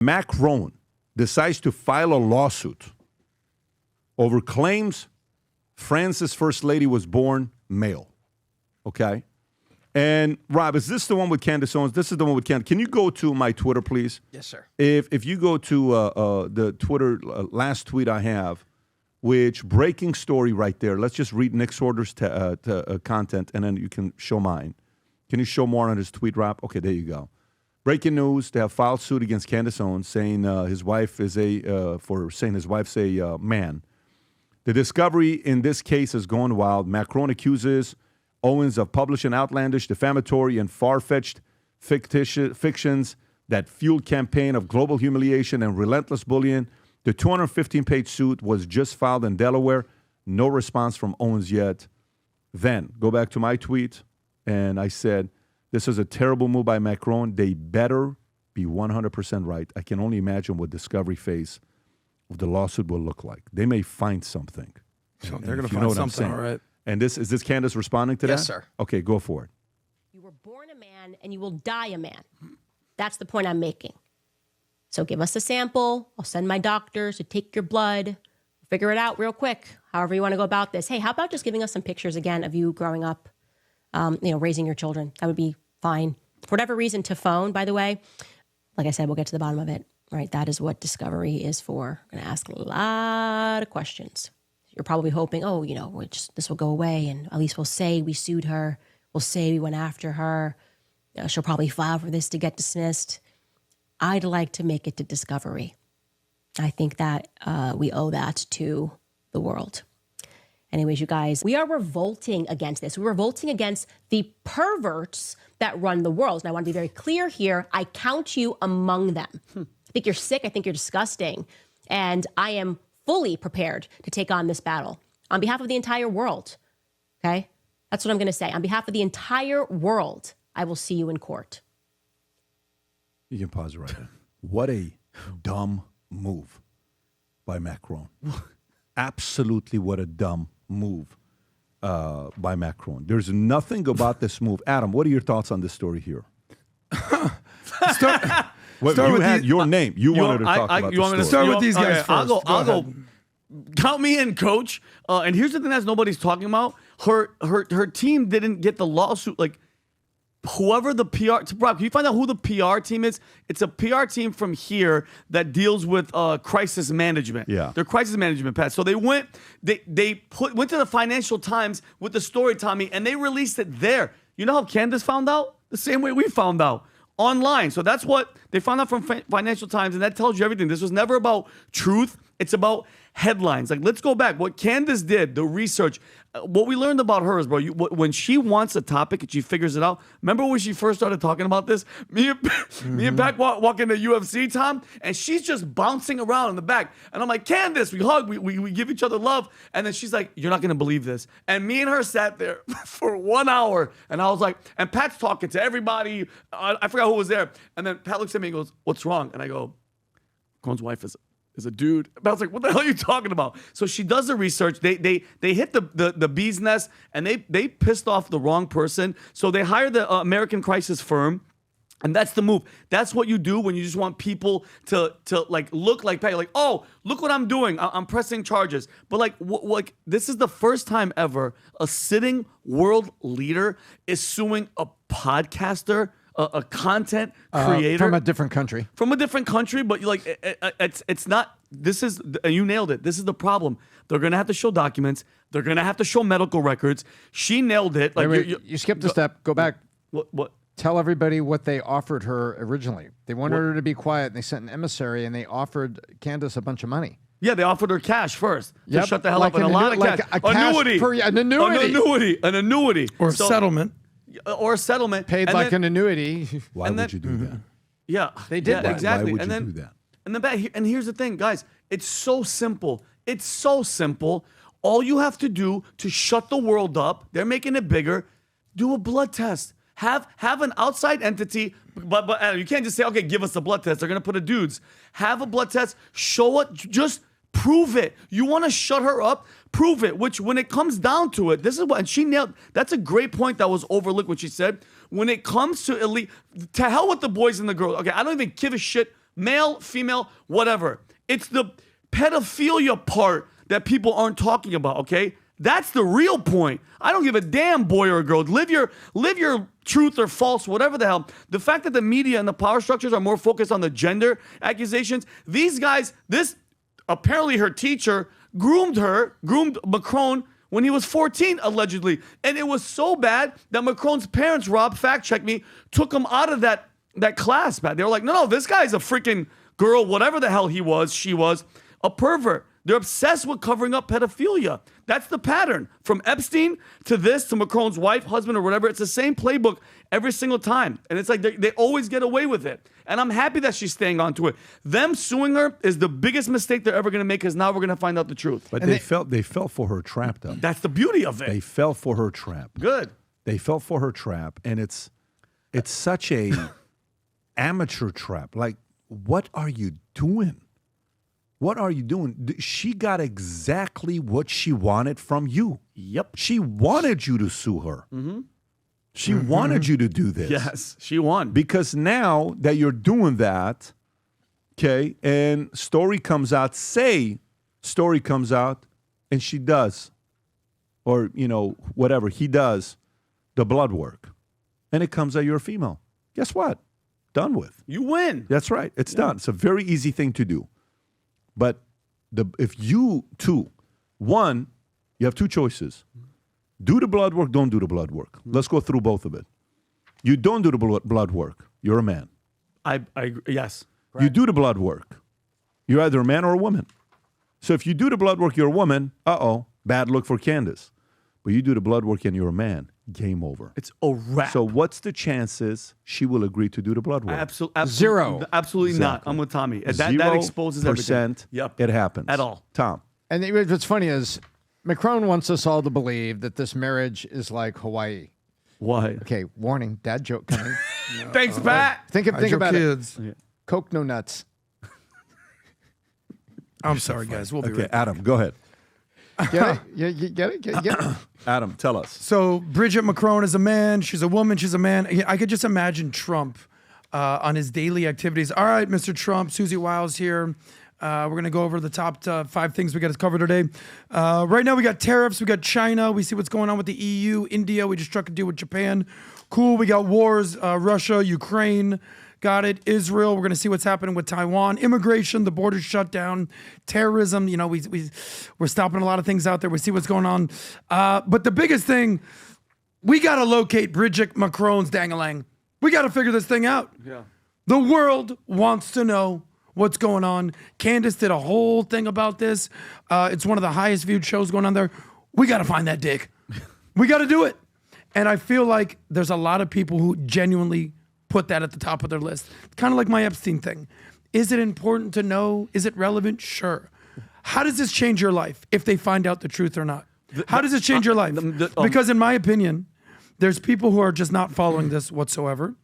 Macron decides to file a lawsuit over claims France's first lady was born male. Okay? And Rob, is this the one with Candace Owens? This is the one with Candace. Can you go to my Twitter, please? Yes, sir. If you go to the Twitter last tweet I have, which breaking story right there. Let's just read Nick Sorder's content, and then you can show mine. Can you show more on his tweet, Rob? Okay, there you go. Breaking news: they have filed suit against Candace Owens, saying his wife's a man. The discovery in this case has gone wild. Macron accuses Owens of publishing outlandish, defamatory, and far-fetched fictions that fueled campaign of global humiliation and relentless bullying. The 215-page suit was just filed in Delaware. No response from Owens yet. Then, go back to my tweet, and I said, this is a terrible move by Macron. They better be 100% right. I can only imagine what discovery phase of the lawsuit will look like. They may find something. So they're going to find something, all right. And is this Candace responding to that? Yes, sir. Okay, go for it. You were born a man and you will die a man. That's the point I'm making. So give us a sample. I'll send my doctors to take your blood. Figure it out real quick, however you want to go about this. Hey, how about just giving us some pictures again of you growing up, raising your children? That would be fine. For whatever reason, to phone, by the way, like I said, we'll get to the bottom of it, right? That is what discovery is for. I'm going to ask a lot of questions. You're probably hoping, this will go away, and at least we'll say we sued her. We'll say we went after her. She'll probably file for this to get dismissed. I'd like to make it to discovery. I think that we owe that to the world. Anyways, you guys, we are revolting against this. We're revolting against the perverts that run the world. And I want to be very clear here. I count you among them. I think you're sick. I think you're disgusting. And I am fully prepared to take on this battle on behalf of the entire world. Okay? That's what I'm going to say. On behalf of the entire world, I will see you in court. You can pause it right there. What a dumb move by Macron. Absolutely what a dumb move by Macron. There's nothing about this move. Adam, what are your thoughts on this story here? You had your name. You wanted to talk about you want me to start with these guys first? I'll go. Count me in, coach. And here's the thing that nobody's talking about. Her team didn't get the lawsuit. Like, whoever the PR, Rob, can you find out who the PR team is? It's a PR team from here that deals with crisis management. Yeah, they're crisis management, Pat. So they went to the Financial Times with the story, Tommy, and they released it there. You know how Candace found out? The same way we found out. Online. So that's what they found out from Financial Times, and that tells you everything. This was never about truth. It's about headlines. Like, let's go back. What Candace did, the research, what we learned about her is, bro, when she wants a topic and she figures it out. Remember when she first started talking about this? Me and Pat walk into UFC, Tom, and she's just bouncing around in the back. And I'm like, Candace, we hug, we give each other love. And then she's like, you're not going to believe this. And me and her sat there for 1 hour. And I was like, and Pat's talking to everybody. I forgot who was there. And then Pat looks at me and goes, what's wrong? And I go, Cohen's wife is a dude. But I was like, what the hell are you talking about? So she does the research. They hit the bee's nest, and they pissed off the wrong person. So they hired the American crisis firm. And that's the move. That's what you do when you just want people to like look like Pat. You're like, oh, look what I'm doing. I'm pressing charges. But like this is the first time ever a sitting world leader is suing a podcaster, a content creator from a different country. But it's not. This is, you nailed it. This is the problem. They're gonna have to show documents. They're gonna have to show medical records. She nailed it. Like wait, you skipped a step. Go back. What? Tell everybody what they offered her originally. They wanted her to be quiet, and they sent an emissary, and they offered Candace a bunch of money. Yeah, they offered her cash first. Yep. To shut the hell up. And a lot of cash. An annuity. Or settlement. Or a settlement. Paid like an annuity. Why would you do that? Yeah. They did that. Exactly. Why would you do that? And here's the thing, guys. It's so simple. It's so simple. All you have to do to shut the world up, they're making it bigger, do a blood test. Have an outside entity, but you can't just say, okay, give us a blood test. They're going to put a dude's. Have a blood test. Show it. Just prove it. You want to shut her up? Prove it. Which, when it comes down to it, this is what, and she nailed, that's a great point that was overlooked, what she said. When it comes to elite, to hell with the boys and the girls. Okay, I don't even give a shit male, female, whatever. It's the pedophilia part that people aren't talking about, okay? That's the real point. I don't give a damn, boy or girl. Live your truth or false, whatever the hell. The fact that the media and the power structures are more focused on the gender accusations, these guys, apparently her teacher groomed Macron when he was 14, allegedly. And it was so bad that Macron's parents, Rob, fact check me, took him out of that class, man. They were like, no, this guy's a freaking girl, whatever the hell she was, a pervert. They're obsessed with covering up pedophilia. That's the pattern. From Epstein to this, to Macron's wife, husband, or whatever. It's the same playbook every single time. And it's like they always get away with it. And I'm happy that she's staying on to it. Them suing her is the biggest mistake they're ever going to make, because now we're going to find out the truth. But they fell for her trap, though. That's the beauty of it. They fell for her trap. Good. They fell for her trap, and it's such a amateur trap. Like, what are you doing? What are you doing? She got exactly what she wanted from you. Yep. She wanted you to sue her. Mm-hmm. She wanted you to do this. Yes, she won. Because now that you're doing that, okay, and story comes out, and she does, or, whatever, he does the blood work, and it comes out you're a female. Guess what? Done with. You win. That's right. It's done. It's a very easy thing to do. But if you have two choices. Do the blood work, don't do the blood work. Let's go through both of it. You don't do the blood work, you're a man. Yes. Right. You do the blood work, you're either a man or a woman. So if you do the blood work, you're a woman, bad look for Candace. But you do the blood work and you're a man, game over. It's a wrap. So what's the chances she will agree to do the blood work? Zero. Absolutely not. I'm with Tommy. That exposes everything. 0%. Yep. It happens. At all. Tom. And what's funny is Macron wants us all to believe that this marriage is like Hawaii. Why? Okay, warning, dad joke coming. Thanks, Pat. Think about kids. it. Coke, no nuts. I'm sorry, guys. We'll be right back. Adam, go ahead. Get it? You get it? Get it? Adam, tell us. So Brigitte Macron is a man. She's a woman. She's a man. I could just imagine Trump on his daily activities. All right, Mr. Trump, Susie Wiles here. We're going to go over the top 5 things we got to cover today. Right now, we got tariffs. We got China. We see what's going on with the EU, India. We just struck a deal with Japan. Cool. We got wars, Russia, Ukraine. Got it. Israel. We're going to see what's happening with Taiwan. Immigration, the border's shut down. Terrorism. We're stopping a lot of things out there. We see what's going on. But the biggest thing, we got to locate Brigitte Macron's dang-a-lang. We got to figure this thing out. Yeah. The world wants to know what's going on. Candace did a whole thing about this. It's one of the highest viewed shows going on there. We got to find that dick. We got to do it. And I feel like there's a lot of people who genuinely put that at the top of their list. Kind of like my Epstein thing. Is it important to know? Is it relevant? Sure. How does this change your life if they find out the truth or not? How does it change your life? Because in my opinion, there's people who are just not following this whatsoever.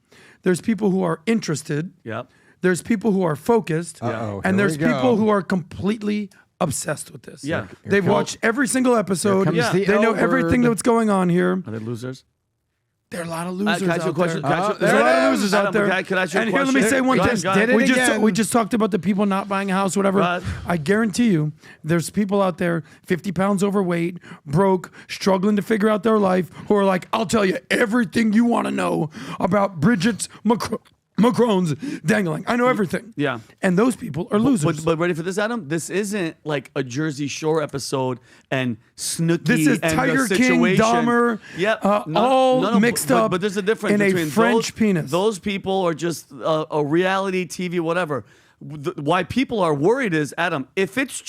There's people who are interested. Yep. There's people who are focused. And there's people who are completely obsessed with this. Yeah. They've watched every single episode. They know everything that's going on here. Are they losers? There are a lot of losers out there. There's There's a lot of losers out there. Can I ask you a And here, let me question? say one Go thing. ahead, go ahead. We just talked about the people not buying a house, whatever. Right. I guarantee you, there's people out there 50 pounds overweight, broke, struggling to figure out their life, who are like, I'll tell you everything you want to know about Brigitte Macron's dangling. I know everything. Yeah. And those people are losers. But ready for this, Adam? This isn't like a Jersey Shore episode and Snooki This is and Tiger the King, situation. Dahmer, all mixed up But there's a difference in a between French penis. Those people are just a reality TV, whatever. Why people are worried is, Adam, if this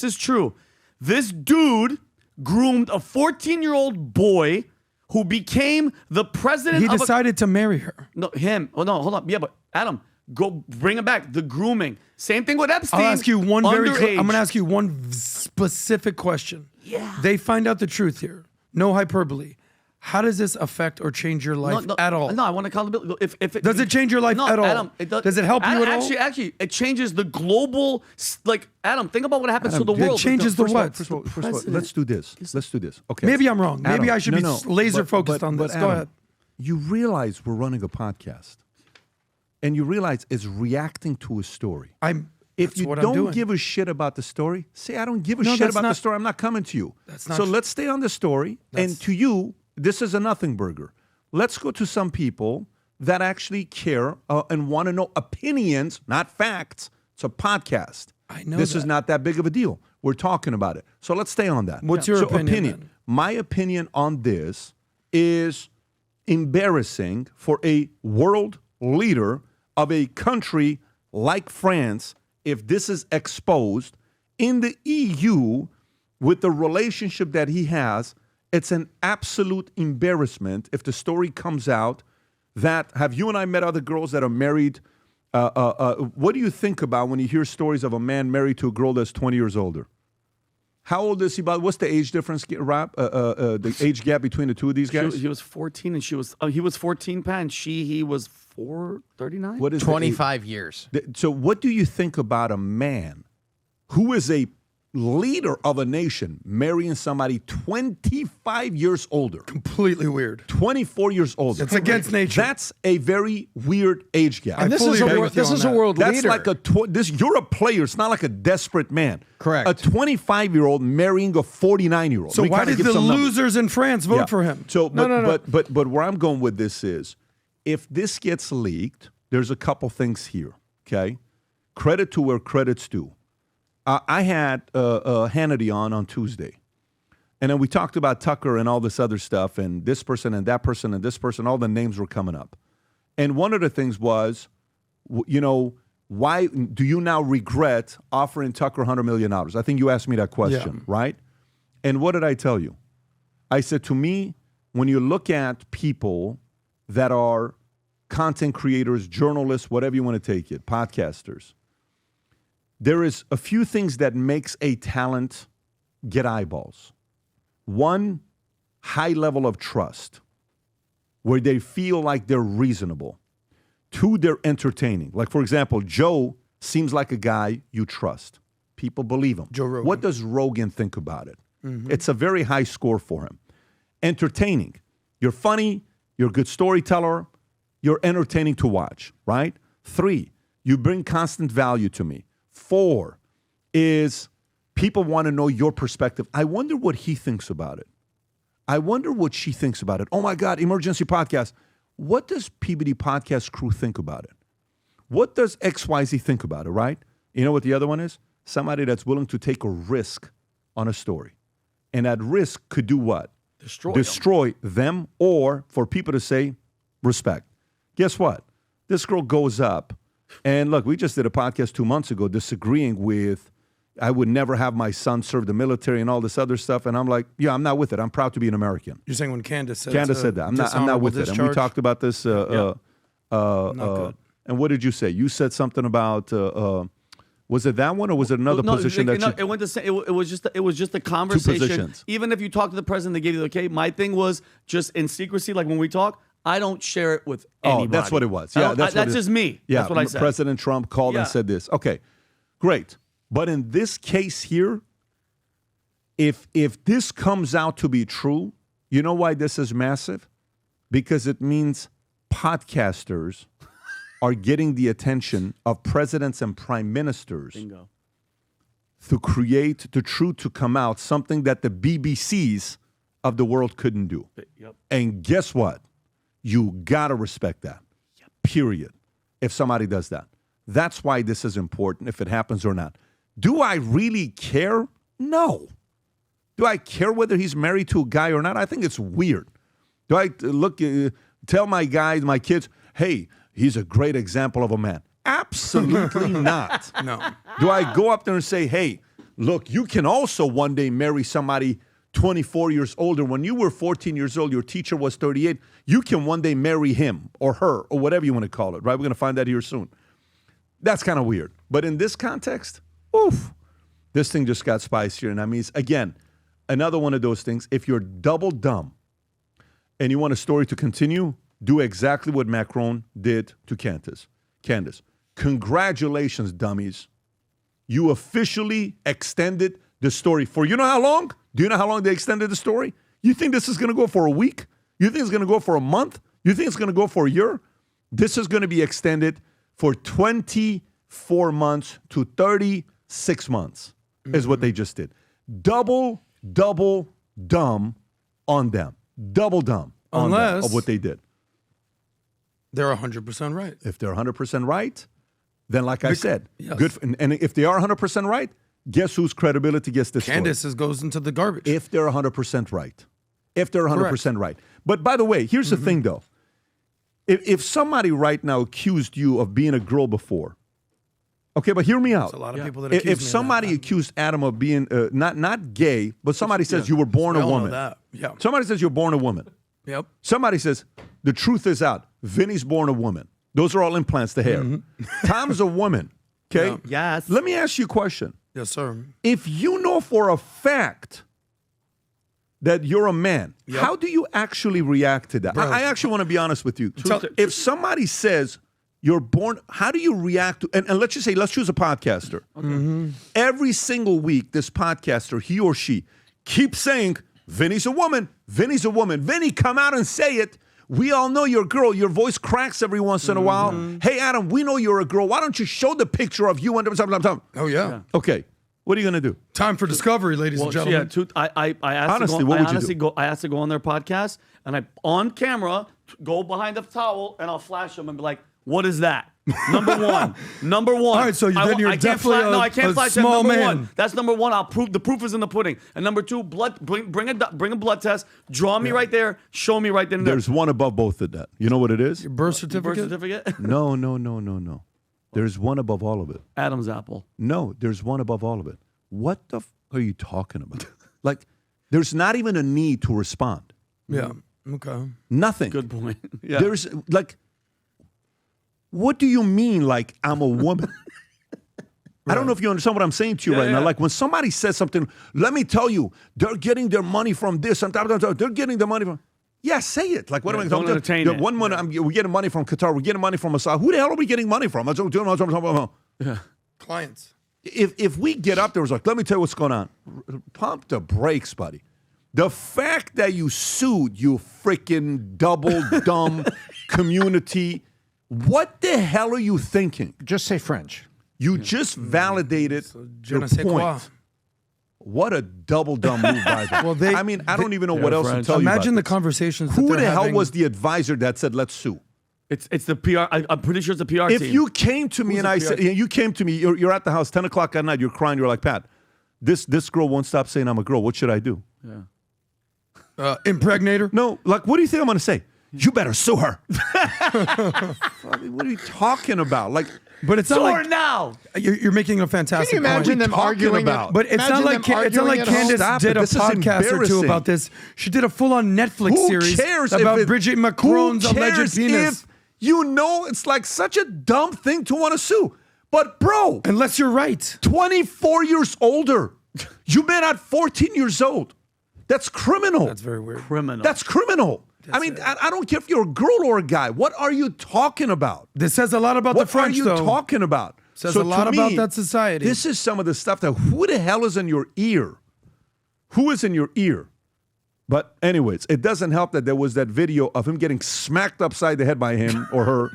is true, this dude groomed a 14-year-old boy who became the president He decided to marry her. No, him. Oh, no, hold on. Yeah, but Adam, go bring him back. The grooming. Same thing with Epstein. I'll ask you one I'm underage. going to ask you one specific question. Yeah. They find out the truth here. No hyperbole. How does this affect or change your life at all? No, I want accountability. Does it change your life at all? Adam, does it help you at all? Actually, it changes the global. Like, Adam, think about what happens to the world. It changes the what? First of all, let's do this. Okay. Maybe I'm wrong. Maybe I should be laser but focused on this. Adam, Go ahead. You realize we're running a podcast. and you realize it's reacting to a story. If That's you what I'm don't doing. give a shit about the story, say, I don't give a No, shit that's about the not- story. I'm not coming to you. That's not so tr- let's stay on the story. And to you, this is a nothing burger. Let's go to some people that actually care and want to know opinions, not facts. It's a podcast. I know this is that. not that big of a deal. We're talking about it. So let's stay on that. What's your opinion, then? My opinion on this is embarrassing for a world leader of a country like France if this is exposed in the EU with the relationship that he has. It's an absolute embarrassment if the story comes out that, have you and I met other girls that are married? What do you think about when you hear stories of a man married to a girl that's 20 years older? How old is he? What's the age difference, Rob? The age gap between the two of these guys? He was 14 and she was. He was 14, Pat, and he was 39. What is the 25 years. age? So, what do you think about a man who is a leader of a nation marrying somebody 25 years older? Completely weird. 24 years older. It's against nature. That's a very weird age gap. And this fully is a agree wor- with you this on is a that. world That's leader. like you're a player. It's not like a desperate man. Correct. A 25-year-old marrying a 49-year-old. So why did the losers in France vote for him? So, No. but where I'm going with this is, if this gets leaked, there's a couple things here. Okay, credit to where credit's due. I had Hannity on Tuesday, and then we talked about Tucker and all this other stuff, and this person and that person and this person. All the names were coming up, and one of the things was, why do you now regret offering Tucker $100 million? I think you asked me that question, right? And what did I tell you? I said, to me, when you look at people that are content creators, journalists, whatever you want to take it, podcasters, there is a few things that makes a talent get eyeballs. One, high level of trust, where they feel like they're reasonable. Two, they're entertaining. Like, for example, Joe seems like a guy you trust. People believe him. Joe Rogan. What does Rogan think about it? It's a very high score for him. Entertaining. You're funny. You're a good storyteller. You're entertaining to watch, right? 3, you bring constant value to me. 4 is people want to know your perspective. I wonder what he thinks about it. I wonder what she thinks about it. Oh my God, emergency podcast. What does PBD Podcast crew think about it? What does XYZ think about it, right? You know what the other one is? Somebody that's willing to take a risk on a story. And that risk could do what? Destroy them, or for people to say, respect. Guess what? This girl goes up. And look, we just did a podcast 2 months ago disagreeing with, I would never have my son serve the military and all this other stuff. And I'm like, yeah, I'm not with it. I'm proud to be an American. You're saying when Candace said That. I'm not with it. And we talked about this. Not good. And what did you say? You said something about, was it that one or was it another position that you... it went to say, it was just a conversation. positions. Even if you talk to the president, they gave you the okay. My thing was just in secrecy, like when we talk, I don't share it with anybody. Oh, that's what it was. Yeah, that's just me. Yeah, That's what I said. President Trump called and said this. Okay, great. But in this case here, if this comes out to be true, you know why this is massive? Because it means podcasters are getting the attention of presidents and prime ministers Bingo. to create the truth to come out, something that the BBCs of the world couldn't do. Yep. And guess what? You gotta respect that. Period. If somebody does that. That's why this is important, if it happens or not. Do I really care? No. Do I care whether he's married to a guy or not? I think it's weird. Do I tell my guys, my kids, hey, he's a great example of a man? Absolutely not. No. Do I go up there and say, hey, look, you can also one day marry somebody 24 years older. When you were 14 years old, your teacher was 38. You can one day marry him or her or whatever you want to call it, right? We're going to find that here soon. That's kind of weird. But in this context, oof, this thing just got spicier. And I mean, again, another one of those things, if you're double dumb and you want a story to continue, do exactly what Macron did to Candace. Congratulations, dummies. You officially extended the story for, you know how long? Do you know how long they extended the story? You think this is going to go for a week? You think it's going to go for a month? You think it's going to go for a year? This is going to be extended for 24 months to 36 months is what they just did. Double dumb on them. Double dumb on them Unless- of what they did. They're 100% right. If they're 100% right, then like I said, yes. good. And if they are 100% right, guess whose credibility gets destroyed? Candace goes into the garbage. If they're 100% right. If they're 100% right. But by the way, here's the thing though. If somebody right now accused you of being a girl before, okay, but hear me out. There's a lot of people that accuse me If of that. somebody accused Adam of being not gay, but somebody says you were born We a all know woman. that. Yeah. Somebody says you're born a woman. Yep. Somebody says the truth is out. Vinny's born a woman. Those are all implants, the hair. Tom's a woman. Okay? Yeah. Yes. Let me ask you a question. Yes, sir. If you know for a fact that you're a man, Yep. how do you actually react to that? Bro. I actually want to be honest with you. Tell- If somebody says you're born, how do you react to, and let's just say, let's choose a podcaster. Every single week, this podcaster, he or she, keeps saying, Vinny's a woman, Vinny's a woman. Vinny, come out and say it. We all know you're a girl. Your voice cracks every once in a while. Hey, Adam, we know you're a girl. Why don't you show the picture of you? And Oh, yeah. okay, what are you going to do? Time for discovery, ladies and gentlemen. I asked Honestly, to go, what I would you honestly do? go. I asked to go on their podcast, and I on camera go behind the towel, and I'll flash them and be like, "What is that?" Number one. All right, so then you're I can't definitely no, I can't a flash that. small Number man. one. That's number one. I'll prove the proof is in the pudding. And number two, bring a blood test. Draw me right there. Show me right then and there. There's one above both of that. You know what it is? Birth Birth certificate? certificate. No. There's one above all of it. Adam's apple. No, there's one above all of it. What the are you talking about? Like, there's not even a need to respond. Yeah. Okay. Nothing. Good point. Yeah. There's like, what do you mean? Like, I'm a woman? I don't know if you understand what I'm saying to you right now. Like, when somebody says something, let me tell you, they're getting their money from this. And they're getting their money from. Yeah, say it. Like, what am I don't talking entertain it. One month, we're getting money from Qatar. We're getting money from Assad. Who the hell are we getting money from? Clients. If we get up there, it's like, let me tell you what's going on. Pump the brakes, buddy. The fact that you sued, you freaking double dumb community, what the hell are you thinking? Just say French. You just validated Je your ne sais quoi. point. What a double dumb move by them. Well, I mean, I don't even know what else to French. tell you Imagine the about this. conversations that Who they're the hell having. was the advisor that said, let's sue? It's the PR. I'm pretty sure it's the PR If team. you came to me and I said, you came to me, you're at the house, 10 o'clock at night, you're crying, you're like, Pat, this girl won't stop saying I'm a girl. What should I do? Impregnator? No, like, what do you think I'm going to say? You better sue her. What are you talking about? Like, But it's not Sure like now. you're making a fantastic Can you imagine point. them talking arguing about? But it's not like it's not like Candace Stop did it. a This is podcast or two embarrassing. about this. She did a full-on Netflix who series cares about if it, Brigitte Macron's who cares alleged penis. If you know it's like such a dumb thing to want to sue. But bro, Unless you're right. 24 years older. You met at 14 years old. That's criminal. That's very weird. Criminal. That's criminal. I mean, I don't care if you're a girl or a guy. What are you talking about? This says a lot about What the French, are you though. talking about? Says So a lot to about me, that society. This is some of the stuff that who the hell is in your ear? Who is in your ear? But anyways, it doesn't help that there was that video of him getting smacked upside the head by him or her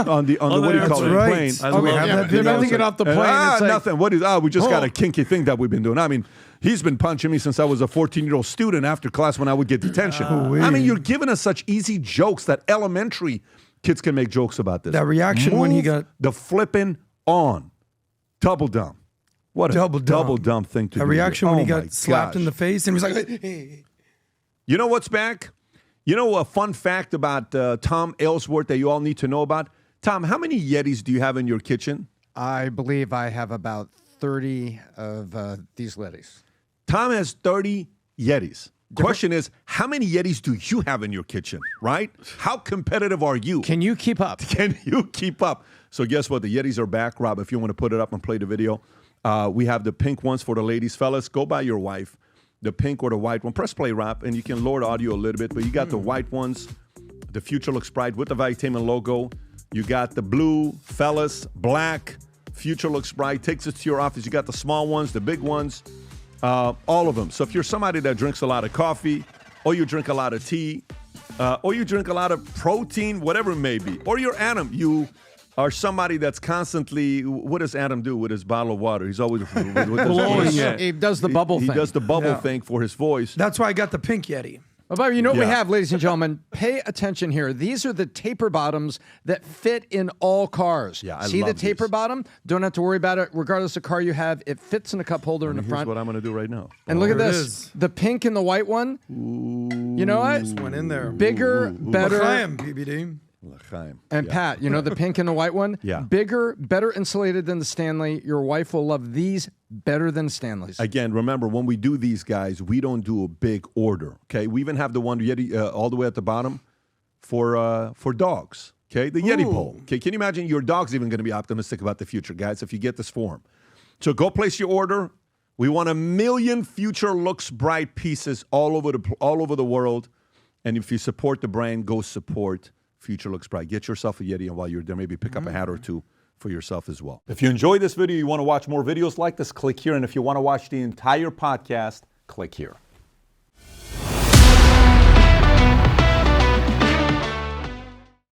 on the what do you call it, right. plane. Oh, we love have that. that They're video. about to get off the plane. It's like, Nothing. What is? We just got Oh. a kinky thing that we've been doing. I mean, he's been punching me since I was a 14-year-old student after class when I would get detention. I mean, you're giving us such easy jokes that elementary kids can make jokes about this. That reaction when he Move got- the flipping on, double dumb. What a double dumb thing to That do. reaction when he Oh my got slapped in gosh. the face and he was like, hey. You know what's back? You know a fun fact about Tom Ellsworth that you all need to know about? Tom, how many Yetis do you have in your kitchen? I believe I have about 30 of these ladies. Tom has 30 Yetis. Question is, how many Yetis do you have in your kitchen, right? How competitive are you? Can you keep up? Can you keep up? So guess what? The Yetis are back. Rob, if you want to put it up and play the video. We have the pink ones for the ladies. Fellas, go buy your wife the pink or the white one. Press play, Rob, and you can lower the audio a little bit, but you got the white ones. The Future Looks Bright with the Valuetainment logo. You got the blue, fellas, black. Future Looks Bright. Takes it to your office. You got the small ones, the big ones, all of them. So if you're somebody that drinks a lot of coffee, or you drink a lot of tea, or you drink a lot of protein, whatever it may be, or you're Adam, you or somebody that's constantly, what does Adam do with his bottle of water? He's always with his Blowing voice. it. He does the bubble He thing. does the bubble Yeah. thing for his voice. That's why I got the pink Yeti. But you know what we Yeah. have, ladies and gentlemen? Pay attention here. These are the taper bottoms that fit in all cars. Yeah, I See the love taper these. bottom? Don't have to worry about it. Regardless of car you have, it fits in a cup holder in the Here's front. what I'm going to do right now. And look at There it this. is. The pink and the white one. You know what? Went in there. Bigger, better. L'chaim, PBD. L'chaim. And Yeah. Pat, you know the pink and the white one? Yeah. Bigger, better insulated than the Stanley. Your wife will love these better than Stanley's. Again, remember, when we do these guys, we don't do a big order, okay? We even have the one Yeti all the way at the bottom for dogs, okay? The Yeti pole, okay? Can you imagine your dog's even going to be optimistic about the future, guys, if you get this form? So go place your order. We want 1 million Future Looks Bright pieces all over the world. And if you support the brand, go support Future Looks Bright. Get yourself a Yeti, and while you're there, maybe pick up a hat or two for yourself as well. If you enjoyed this video, you want to watch more videos like this, click here. And if you want to watch the entire podcast, click here.